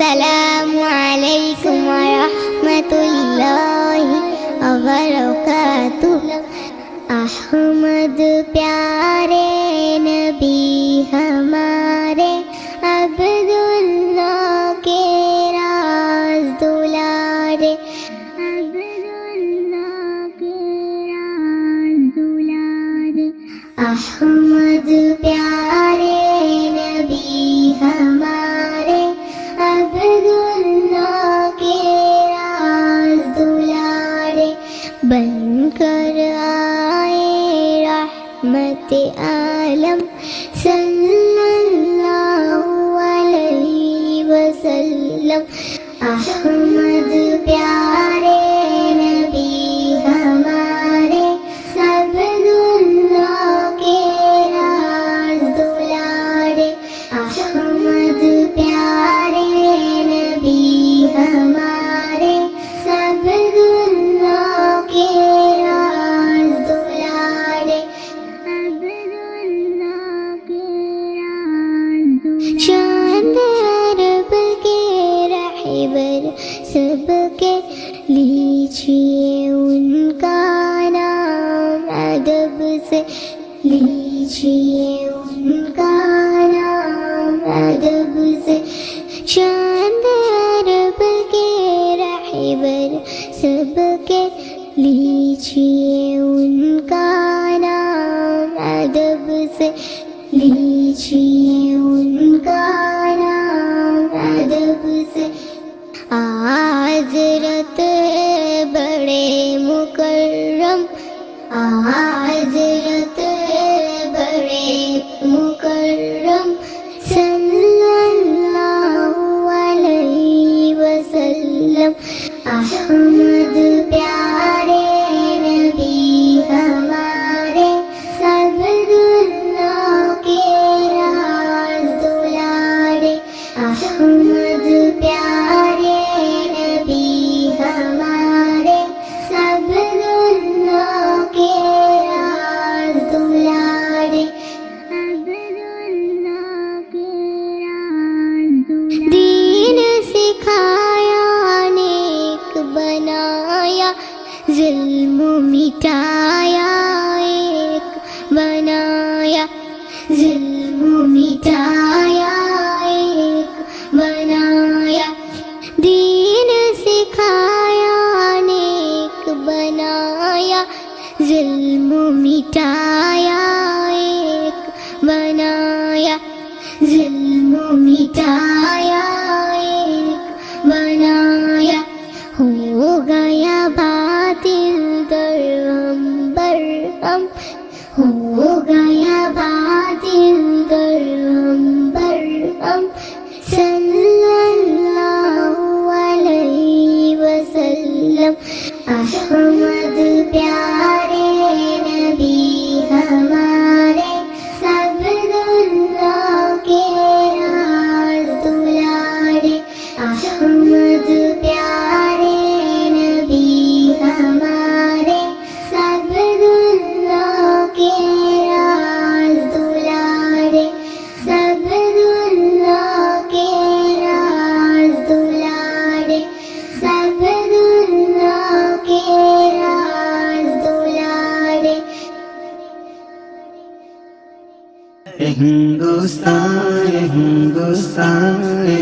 السلام علیکم ورحمۃ اللہ وبرکاتہ۔ احمد پیارے نبی ہمارے، عبداللہ کے راز دلارے، عبداللہ کے راز دلارے۔ احمد پیارے نبی ہمارے، عبداللہ کے راز دلارے، بن کر آئے رحمت عالم صلی اللہ علیہ وسلم۔ احمد پیارے نبی ہمارے، عبداللہ کے راز دلارے۔ احمد پیارے نبی ہمارے، عبداللہ کے راز دلارے، عبداللہ کے راز دلارے۔ چاند عرب کے رہبر سب کے، لیجیے ان کا نام ادب سے، لیجیے ان کا نام ادب سے۔ چاند عرب کے رہبر سب کے، لیجیے ان کا نام ادب سے، لیجیے ان کا نام ادب سے۔ حضرت بڑے مکرم، حضرت بڑے مکرم صلی اللہ علیہ وسلم۔ احمد پیارے نبی ہمارے، عبداللہ کے راز دلارے۔ احمد پیارے نبی ہمارے، عبداللہ کے راز دلارے، عبداللہ کے راز دلارے۔ دین سکھایا، نیک بنایا، ظلم مٹایا، ایک بنایا، ظلم مٹایا، ایک بنایا۔ دین سکھایا، نیک بنایا، ظلم مٹایا، ایک بنایا، ظلم مٹایا، ایک بنایا۔ ہو گیا باطل درہم برہم، ہو گیا باطل درہم برہم، صلی اللہ علیہ وسلم۔ احمد پیارے نبی ہمارے، عبداللہ کے راز دلارے۔ احمد پیارے نبی ہمارے، عبداللہ کے راز دلارے، عبداللہ کے راز دلارے، عبداللہ کے راز دلارے۔ ہندوستان ہندوستان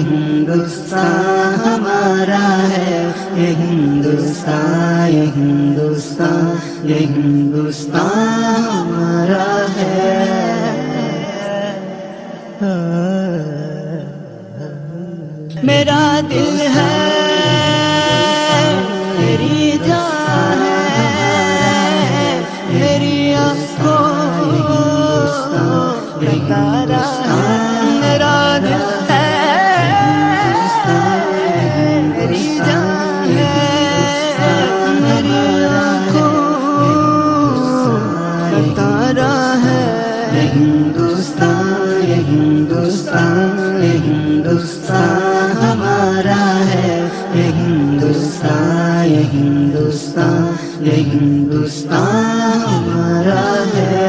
ہندوستان ہمارا ہے، یہ ہندوستان یہ ہندوستان یہ ہندوستان ہمارا ہے۔ میرا دل ہے، میری جان ہے، میری آنکھوں کا تارا، میرا دل ہے، میری جان ہے، میری آنکھوں کا تارا ہے۔ ہندوستان یہ ہندوستان یہ ہندوستان ہمارا ہے، یہ ہندوستان یہ ہندوستان یہ ہندوستان ہمارا ہے۔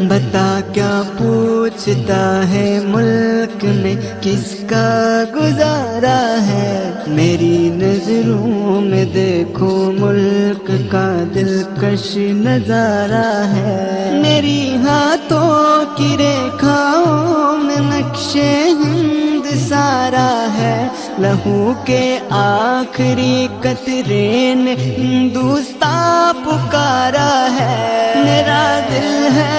بتا کیا پوچھتا ہے ملک میں کس کا گزارا ہے، میری نظروں میں دیکھو ملک کا دلکش نظارہ ہے، میری ہاتھوں کی ریکھاؤں میں نقشے ہند سارا ہے، لہو کے آخری قطرے نے ہندوستان پکارا ہے، میرا دل ہے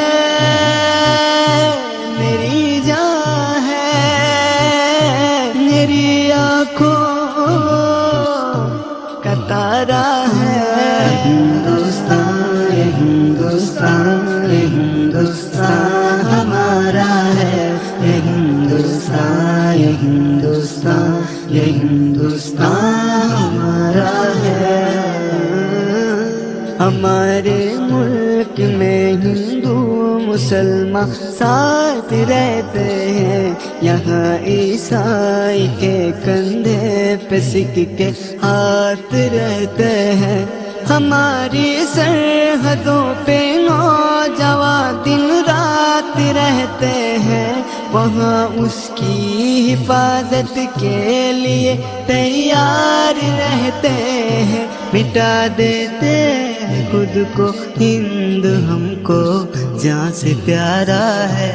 میری جان ہے، میری آنکھوں کا تارا ہے، ہندوستان یہ ہندوستان یہ ہندوستان ہمارا ہے، یہ ہندوستان یہ ہندوستان یہ ہندوستان ہمارا ہے۔ ہمارے ملک میں ہندو مسلمان ساتھ رہتے ہیں، یہاں عیسائی کے کندھے پہ سکھ کے ہاتھ رہتے ہیں، ہماری سرحدوں پہ نوجوان دن رات رہتے ہیں، وہاں اس کی حفاظت کے لیے تیار رہتے ہیں، مٹا دیتے ہیں خود کو ہند ہم کو جان سے پیارا ہے،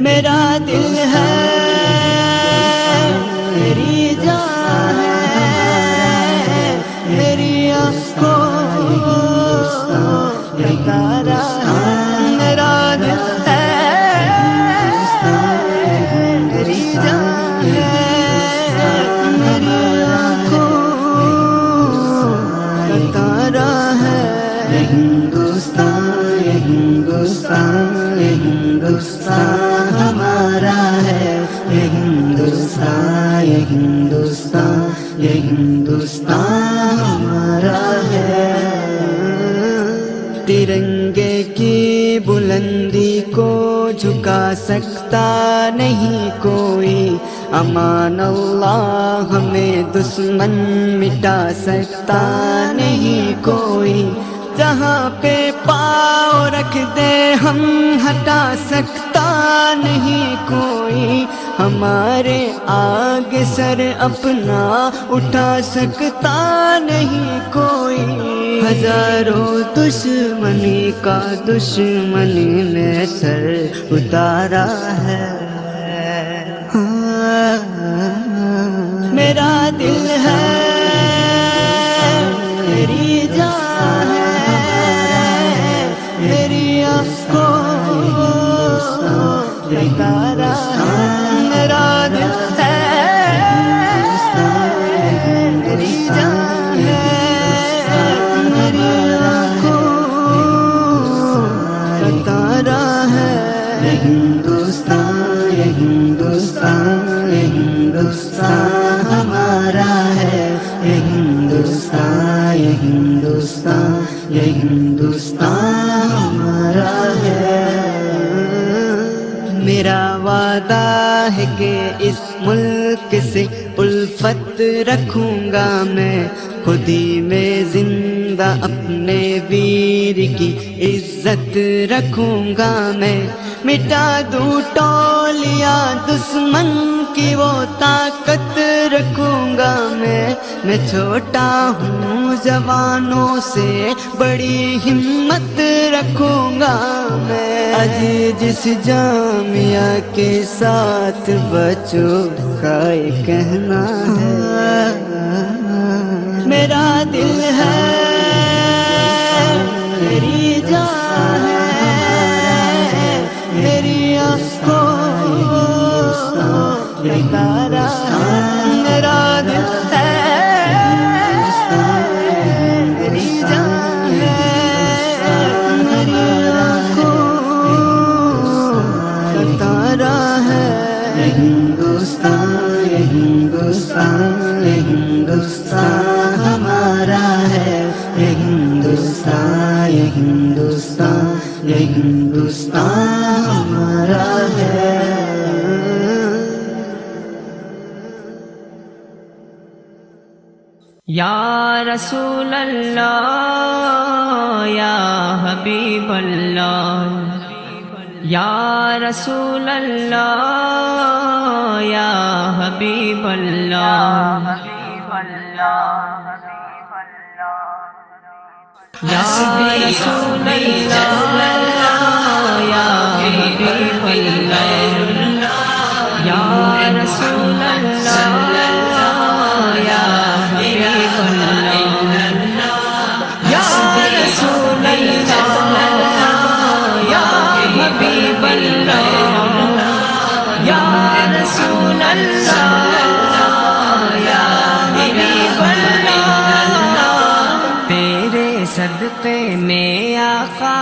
میرا دل ہے میری جان ہے، میری آنکھوں کا تارا ہے، میرا دل ہے میری جان ہے، میری آنکھوں کا تارا ہے، ہندوستان یہ ہندوستان یہ ہندوستان ہمارا ہے، یہ ہندوستان یہ ہندوستان یہ ہندوستان ہمارا ہے۔ ترنگے کی بلندی کو جھکا سکتا نہیں کوئی، امان اللہ ہمیں دشمن مٹا سکتا نہیں کوئی، جہاں پہ پاؤں رکھ دے ہم ہٹا سکتا نہیں کوئی، ہمارے آگے سر اپنا اٹھا سکتا نہیں کوئی، ہزاروں دشمنی کا دشمنی نے سر اتارا ہے، میرا دل ہے میری جان ہے، میری آنکھوں کا تارا ہے، میرا دل ہے میری جان ہے، میری آنکھوں کا تارا ہے، ہندوستان یہ ہندوستان یہ ہندوستان ہمارا ہے، یہ ہندوستان یہ ہندوستان یہ ہندوستان ہمارا ہے۔ میرا وعدہ ہے کہ اس ملک سے الفت رکھوں گا میں، خود ہی میں زندہ اپنے ویر کی عزت رکھوں گا میں، مٹا دوں ٹولیاں دشمن کی وہ طاقت رکھوں گا میں چھوٹا ہوں جوانوں سے بڑی ہمت رکھوں گا میں، آج جس جامعہ کے ساتھ بچوں کا یہ کہنا ہے، میرا دل ہے میری جان ہے، میری آنکھوں کا تارا ہے، میرا دل ہے میری جان ہے، میری آنکھوں کا تارا ہے، ہندوستان یہ ہندوستان یہ ہندوستان ہمارا ہے، یہ ہندوستان یہ ہندوستان یہ ہندوستان ہمارا ہے۔ یا رسول اللہ یا حبیب اللہ، یا رسول اللہ یا حبیب اللہ، یا رسول اللہ یا حبیب اللہ، یا رسول اللہ یا حبیب اللہ، یا رسول اللہ یا حبیب اللہ، یا رسول اللہ یا حبیب اللہ، تیرے صدقے میں آقا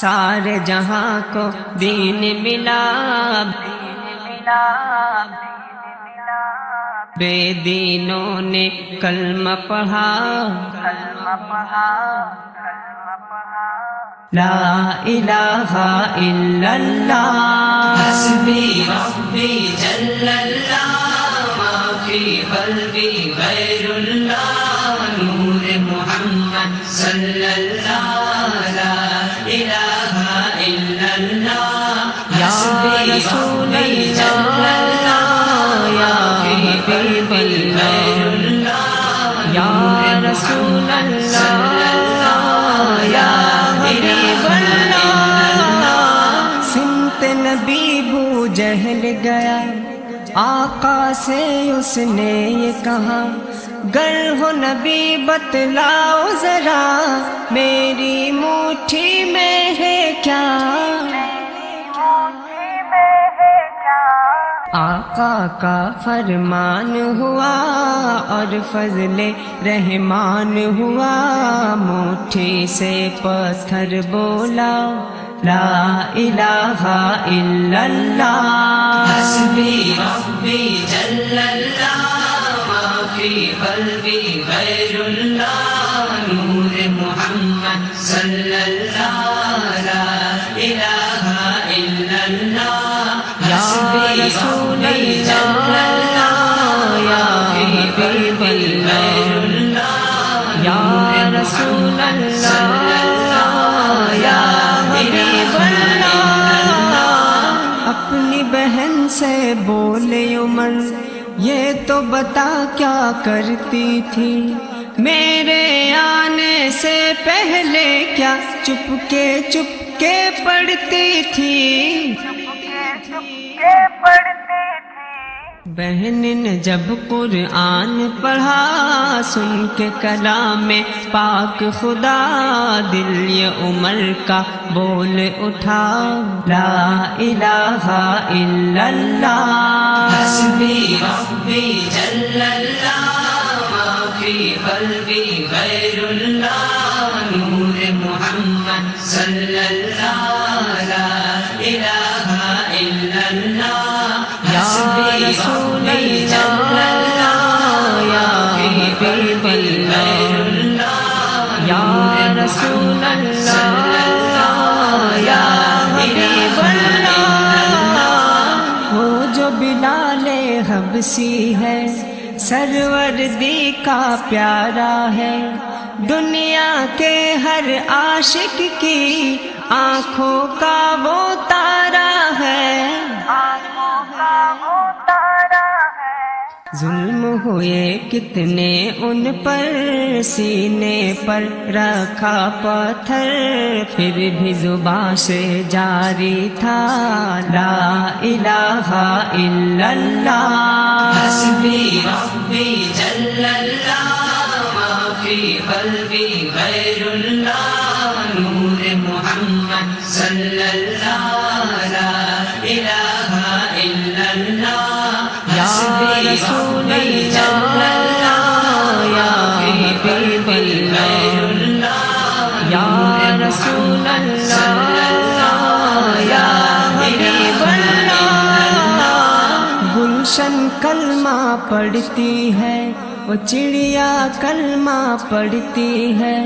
سارے جہاں کو دین ملا، بے دینوں نے کلمہ پڑھا، لا الہ الا اللہ، حسبی ربی جل اللہ، ما فی قلبی غیر اللہ، نور محمد صلی اللہ، لا الہ الا اللہ، یا رسول اللہ یا حبیب اللہ، یا رسول اللہ یا حبیب اللہ، سنت نبی بو جہل گیا، آقا سے اس نے یہ کہا، گر ہو نبی بتلاؤ ذرا، میری مٹھی میں ہے کیا؟ آقا کا فرمان ہوا اور فضل رحمان ہوا، مٹھی سے پتھر بولا، لا الہ الا اللہ، حسبی ربی جل اللہ، ما فی قلبی غیر اللہ، نور محمد صلی اللہ، لا الہ الا اللہ، یا رسول اللہ یا حبیب اللہ، یا رسول اللہ یا حبیب اللہ، اپنی بہن سے بولے عمر، یہ تو بتا کیا کرتی تھی، میرے آنے سے پہلے کیا چپکے چپکے پڑھتی تھی؟ بہن نے جب قرآن پڑھا، سن کے کلام پاک خدا، دل یہ عمر کا بول اٹھا، لا الہ الا اللہ، حسبی ربی جل اللہ، ما فی قلبی غیر اللہ، نور محمد صلی اللہ، لا الہ الا اللہ، یا رسول اللہ یا حبیب اللہ، یا رسول اللہ یا حبیب اللہ، وہ جو بلال حبشی ہے، سروردی کا پیارا ہے، دنیا کے ہر عاشق کی آنکھوں کا وہ تارا ہے، ظلم ہوئے کتنے ان پر، سینے پر رکھا پتھر، پھر بھی زبان سے جاری تھا، لا الہ الا اللہ، حسبی ربی جل اللہ، ما فی قلبی غیر اللہ، نور محمد صلی اللہ، لا الہ الا اللہ، یا رسول اللہ یا حبیب اللہ، یا رسول اللہ یا حبیب اللہ، گلشن کلمہ پڑھتی ہے، وہ چڑیا کلمہ پڑھتی ہے،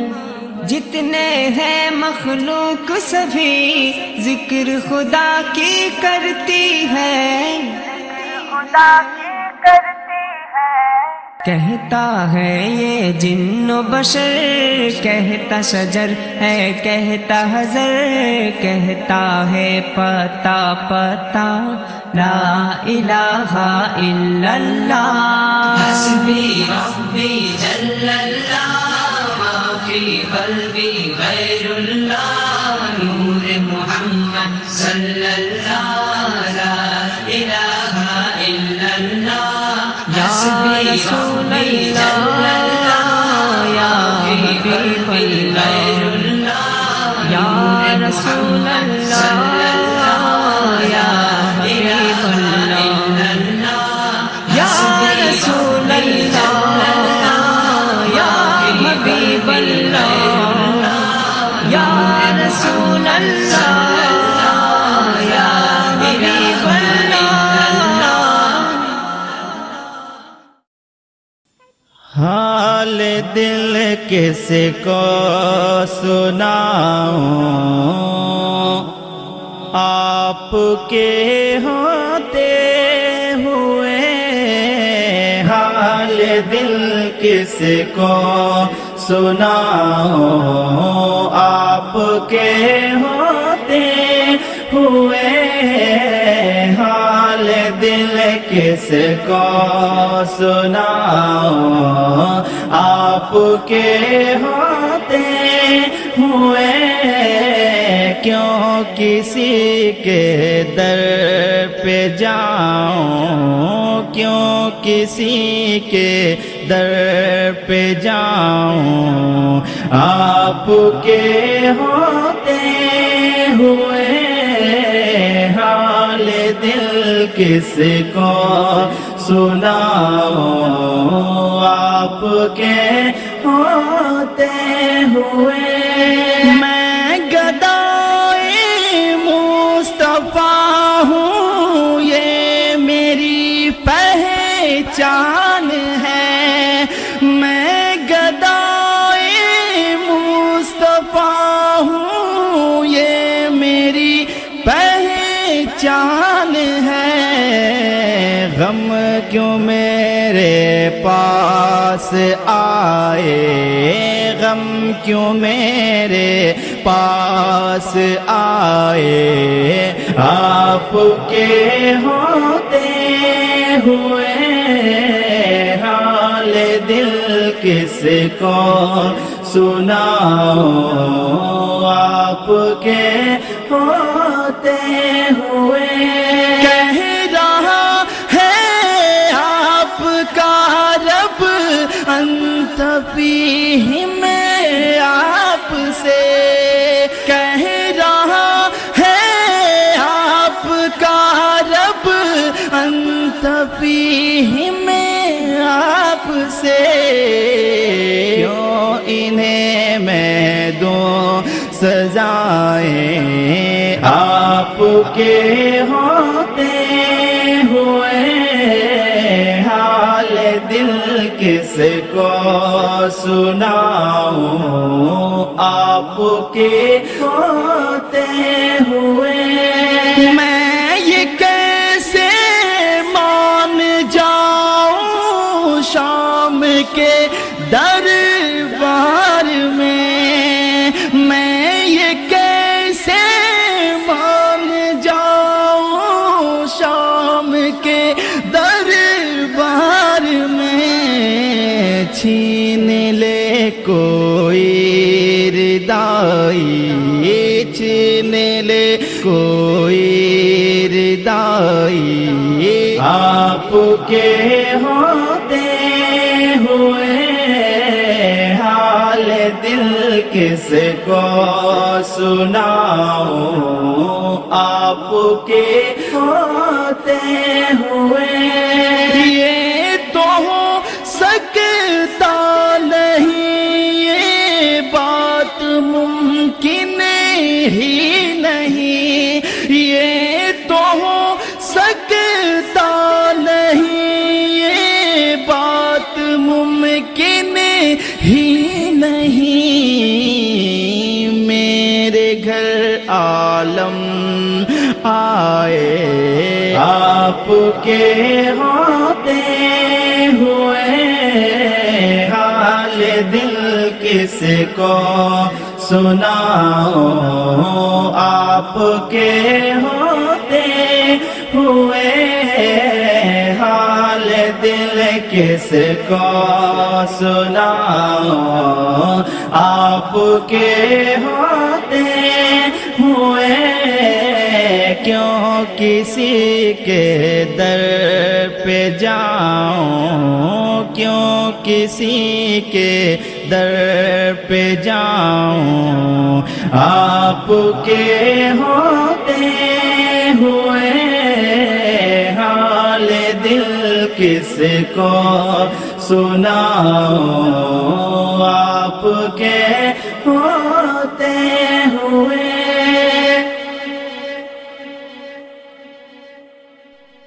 جتنے ہیں مخلوق سبھی ذکر خدا کی کرتی ہے، کہتا ہے یہ جن و بشر، کہتا شجر ہے کہتا حجر، کہتا ہے پتا پتا لا الہ الا اللہ، حسبی ربی جل اللہ، ما فی قلبی غیر اللہ، نور محمد صلی اللہ، لا الہ الا اللہ، یا رسول اللہ یا حبیب اللہ، یا رسول اللہ یا حبیب اللہ، یا رسول اللہ یا حبیب اللہ، یا رسول اللہ یا حبیب اللہ۔ حال دل کس کو سناؤں، آپ کے ہوتے ہوئے، حال دل کس کو سناؤں، آپ کے ہوتے ہوئے، حال دل کس کو سناؤں، آپ کے ہوتے ہوئے، کیوں کسی کے در پہ جاؤں، کیوں کسی کے در پہ جاؤں، آپ کے ہوتے ہوئے، حال دل کس کو سناؤں، آپ کے ہوتے ہوئے۔ میں گدائے مصطفیٰ ہوں، یہ میری پہچان ہے، میں گدائے مصطفیٰ ہوں، یہ میری پہچان ہے، غم کیوں میرے پاس آئے، غم کیوں میرے پاس آئے، آپ کے ہوتے ہوئے، حال دل کس کو سناؤں، آپ کے ہوتے ہوئے۔ کہہ رہا ہے آپ کا رب انت فیہم، آپ سے کہہ رہا ہے آپ کا رب انت فیہم، آپ سے، کیوں انہیں میں دوں سزائیں، آپ کے ہوتے ہوئے، حال دل کس کو سناؤں، آپ کے ہوتے ہوئے۔ میں یہ کیسے مان جاؤں شام کے دربار میں، میں یہ کیسے مان جاؤں شام کے دربار میں، چھین لے کوئی ردائی، چھین لے کوئی ردائی، آپ کے ہوتے ہوئے، حال دل کس کو سناؤں، آپ کے ہوتے ہوئے۔ یہ تو ہو سکتا نہیں، یہ بات ممکن ہی نہیں، یہ تو ہو سکتا نہیں، یہ بات ممکن ہی نہیں، میرے گھر عالم آئے، آپ کے ہوتے ہوئے، دل کس کو سناؤ، آپ کے ہوتے ہوئے حال دل کس کو سناؤ، آپ کے ہوتے ہوئے کیوں کسی کے در پہ جاؤں، کیوں کسی کے در پہ جاؤں، آپ کے ہوتے ہوئے حال دل کس کو سناؤں، آپ کے ہوتے ہوئے۔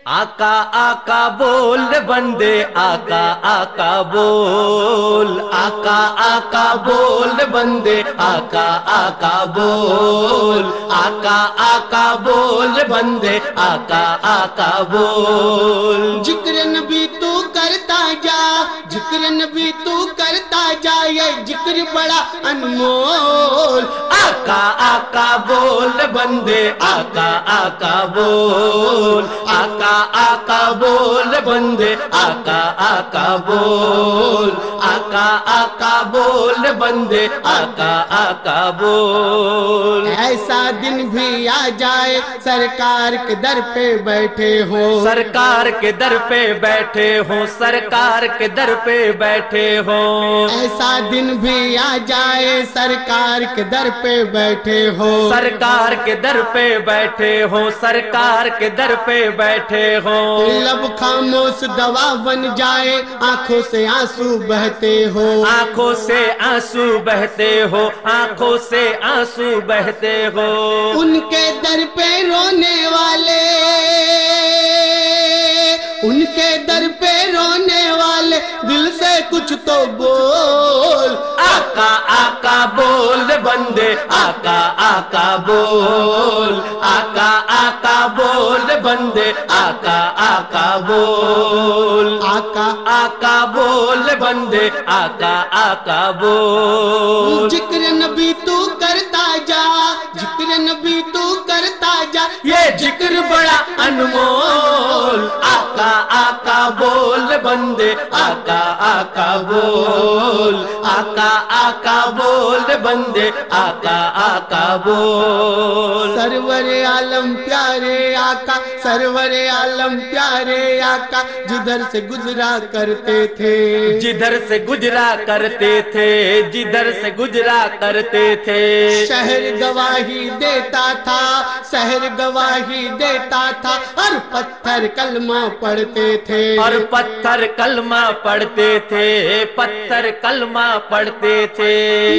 آقا آقا بول بندے، آقا آقا بول، آقا آقا بول بندے، آقا آقا بول، آقا آقا بول بندے، آقا آقا بول۔ ذکر نبی تو کرتا جا، ذکر نبی تو کرتا جا، یہ ذکر بڑا انمول۔ آقا آقا بول بندے، آقا آقا بول، آقا آقا بول بندے، آقا آقا بول، آقا آقا بول بندے، آقا آقا بول۔ ایسا دن بھی آ جائے سرکار کے در پہ بیٹھے ہو، سرکار کے در پہ بیٹھے ہوں، سرکار کے در پہ بیٹھے ہوں، ایسا دن بھی آ جائے سرکار کے در پہ بیٹھے ہو، سرکار کے در پہ بیٹھے ہوں، سرکار کے در پہ بیٹھے ہوں، لب خاموش دوا بن جائے آنکھوں سے آنسو بہتے ہو، آنکھوں سے آنسو بہتے ہو، آنکھوں سے آنسو بہتے ہو، ان کے در پہ رونے والے، ان کے در پہ رونے والے دل سے کچھ تو بول۔ آقا آقا بول بندے، آقا آقا بول، آقا آقا بول بندے، آقا آقا بول، آقا آقا بول بندے، آقا آقا بول۔ ذکر نبی تو کرتا جا، ذکر نبی تو کرتا جا، یہ ذکر بڑا انمول۔ آقا آقا بول بندے، آقا آقا بول، آقا آقا بول بندے، آقا آقا بول۔ سرور عالم پیارے آقا، سرور عالم پیارے آقا جدھر سے گزرا کرتے تھے، جدھر سے گزرا کرتے تھے، جدھر سے گزرا کرتے تھے، شہر گواہی دیتا تھا، شہر گواہی دیتا تھا، اور پتھر کلمہ پڑھتے تھے، اور پتھر کلمہ پڑھتے تھے، پتھر کلمہ پڑھتے تھے،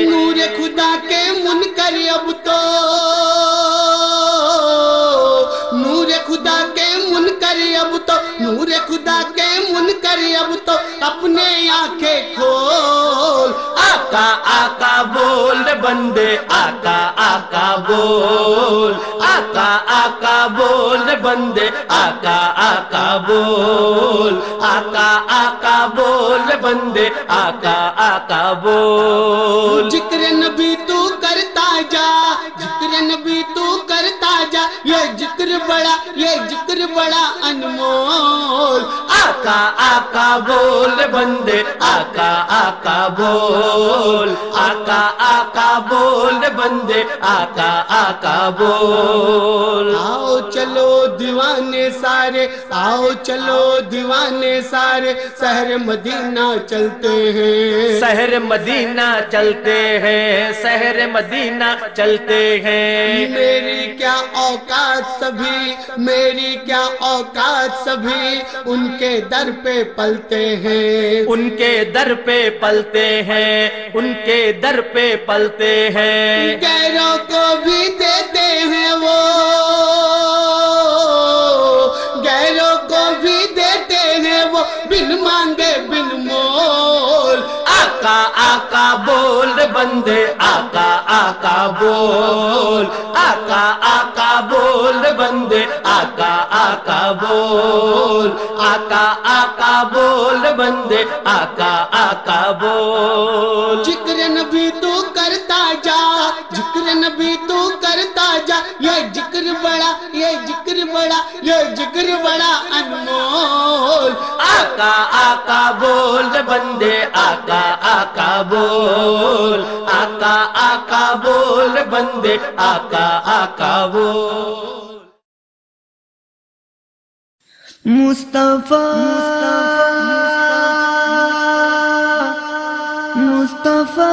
نور خدا کے منکر اب تو، نور خدا کے منکر اب تو، نور خدا کے منکر اب تو اپنے آنکھیں کھول۔ آقا آقا بول بندے، آقا آقا بول، آقا آقا بول بندے، آقا آقا بول، آقا آقا بول بندے، آقا آقا بول۔ ذکر نبی تو کرتا جا، ذکر نبی تو کرتا جا، یہ ذکر بڑا، یہ ذکر بڑا انمول۔ آقا آقا بول بندے، آقا آقا بول، آقا آقا بول بندے، آقا آقا بول۔ آؤ چلو دیوانے سارے، آؤ چلو دیوانے سارے، شہر مدینہ چلتے ہیں، شہر مدینہ چلتے ہیں، شہر مدینہ چلتے ہیں، میری کیا اوقات سبھی، میری کیا اوقات سبھی ان کے در پہ پلتے ہیں، ان کے در پہ پلتے ہیں، ان کے در پہ پلتے ہیں، غیروں کو بھی دیتے ہیں وہ، غیروں کو بھی دیتے ہیں وہ، بن مانگے بن مول۔ آقا آقا بول رے بندے آقا آقا بول آقا آقا بول رے بندے آقا آقا بول آقا آقا بول رے بندے آقا آقا بول ذکر نبی تو کرتا جا ذکر نبی تو کرتا جا یہ ذکر بڑا یہ ذکر بڑا یہ ذکر بڑا انمول آقا آقا بول رے بندے آقا آقا بول آقا آقا بول رے بندے آقا آقا بول مصطفیٰ مصطفیٰ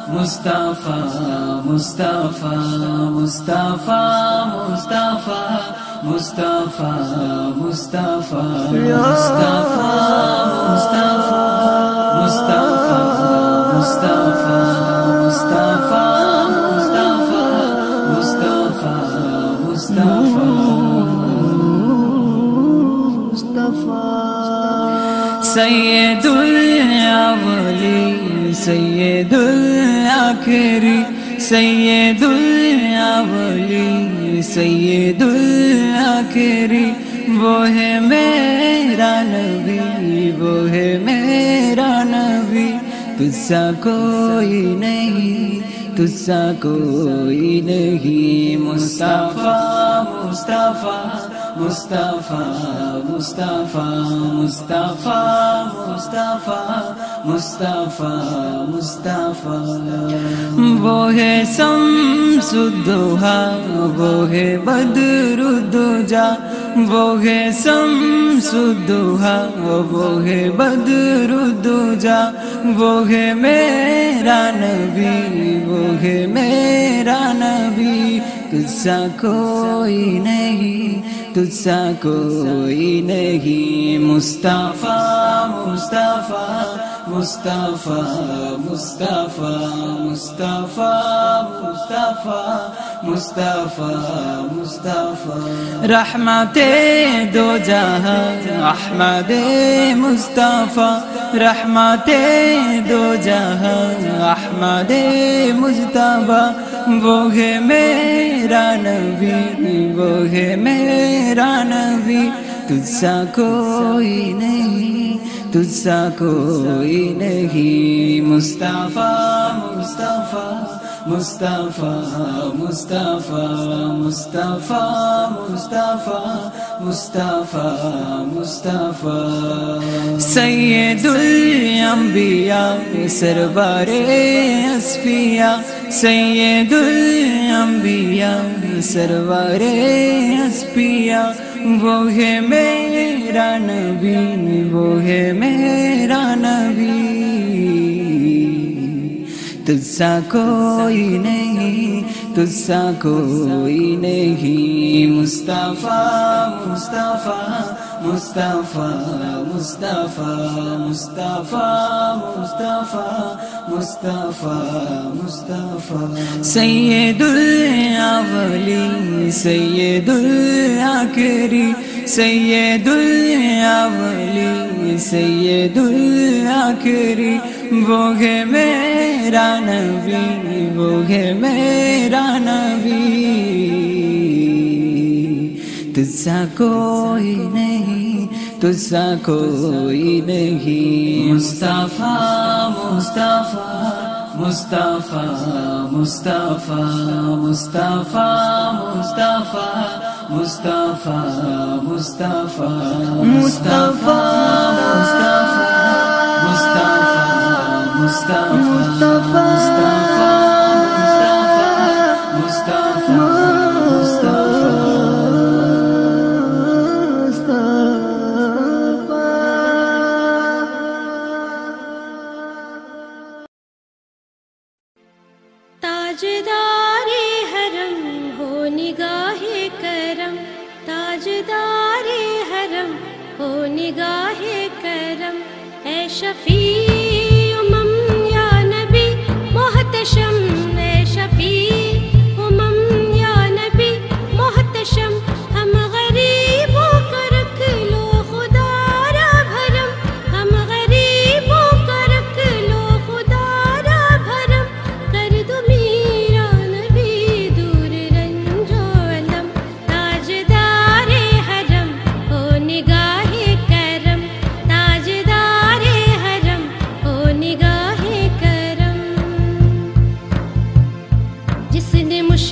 مصطفیٰ مصطفیٰ مصطفیٰ مصطفیٰ مصطفیٰ مصطفیٰ مصطفیٰ مصطفیٰ مصطفیٰ مصطفیٰ مصطفیٰ مصطفیٰ سید الاولی سید الآخری سید الاولی سید الآخری وہ ہے میرا نبی وہ ہے میرا نبی تجھ سا کوئی نہیں تجھ سا کوئی نہیں مصطفیٰ مصطفیٰ مصطفیٰ مصطفیٰ مصطفیٰ مصطفیٰ مصطفیٰ وہ ہے شمس الضحیٰ وہ ہے بدر الدجا وہ ہے شمس الضحیٰ وہ ہے بدر الدجا وہ ہے میرا نبی وہ ہے میرا نبی تجھ سا کوئی نہیں تجھ سا کوئی نہیں مصطفیٰ مصطفیٰ مصطفیٰ مصطفیٰ مصطفیٰ مصطفیٰ مصطفیٰ رحمت دو جہاں احمد مصطفیٰ رحمت دو جہاں احمد مجتبیٰ وہ ہے میرا نبی وہ ہے میرا نبی تجھ سا کوئی نہیں تجھ سا کوئی نہیں مصطفیٰ مصطفیٰ مصطفیٰ مصطفیٰ مصطفیٰ مصطفیٰ مصطفیٰ سید الانبیاء سرور اصفیاء سید الانبیاء سرور اصفیاء وہ ہے میرا نبی وہ ہے میرا نبی تجھ سا کوئی نہیں تجھ سا کوئی نہیں مصطفیٰ مصطفیٰ مصطفیٰ مصطفیٰ مصطفیٰ مصطفیٰ مصطفیٰ سید الاولی سید الآخری سید الاولی سید الآخری وہ ہے میرا نبی وہ ہے میرا نبی تجھ سا کوئی نہیں تجھ سا کوئی نہیں مصطفیٰ مصطفیٰ مصطفیٰ مصطفیٰ مصطفیٰ مصطفیٰ مصطفیٰ مصطفیٰ مصطفیٰ مصطفیٰ تاجدارِ حرم ہو نگاہ کرم تاجدارِ حرم ہو نگاہ کرم اے شفیع امم یا نبی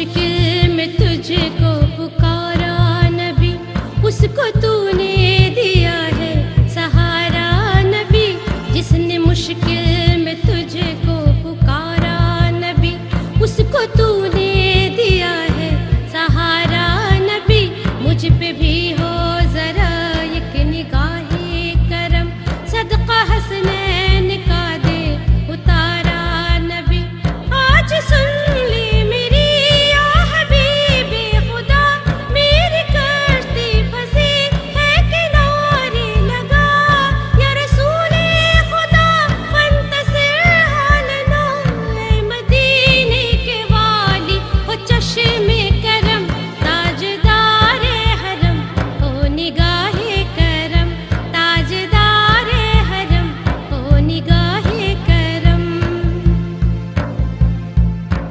مشکل میں تجھ کو پکارا نبی، اس کو تو نے دیا ہے سہارا نبی، جس نے مشکل میں تجھ کو پکارا نبی، اس کو تو نے دیا ہے سہارا نبی، مجھ پہ بھی ہو ذرا ایک نگاہ کرم، صدقہ حسنین کا دے اتارا نبی، آج سن لی میری یا حبیب خدا، میری کشتی پھنسی ہے کنارے لگا، یا رسول خدا فانتصر حالنا، اے مدینے کے والی ہو چشم کرم، تاجدار حرم ہو نگاہ کرم، تاجدار حرم ہو نگاہ کرم،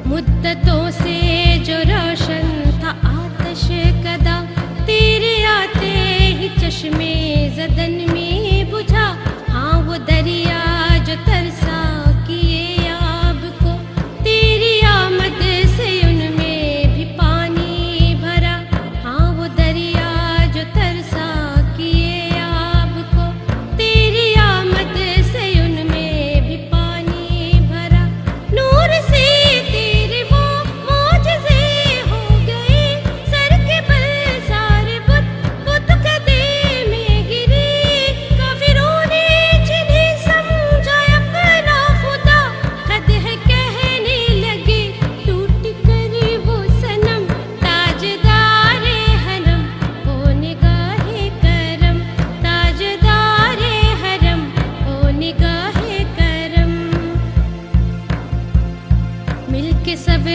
مدتوں سے جو روشن تھا آتش کدا، تیرے آتے ہی چشمے زدن میں بجھا، ہاں وہ دریا جو ترسا کیے آب کو، تیری آمد سے ان میں بھی پانی بھرا، ہاں وہ دریا جو ترسا کیے آب کو، تیری آمد سے ان میں بھی پانی بھرا، نور سے تیرے وہ معجزے ہو گئے، سر کے بل سارے بت کدے میں گرے، کافروں نے جنہیں سمجھا اپنا خدا، قدح کہنے لگے ٹوٹ کر وہ صنم، تاجدار حرم ہو نگاہ کرم، تاجدار حرم ہو نگاہ کرم، مل کے سب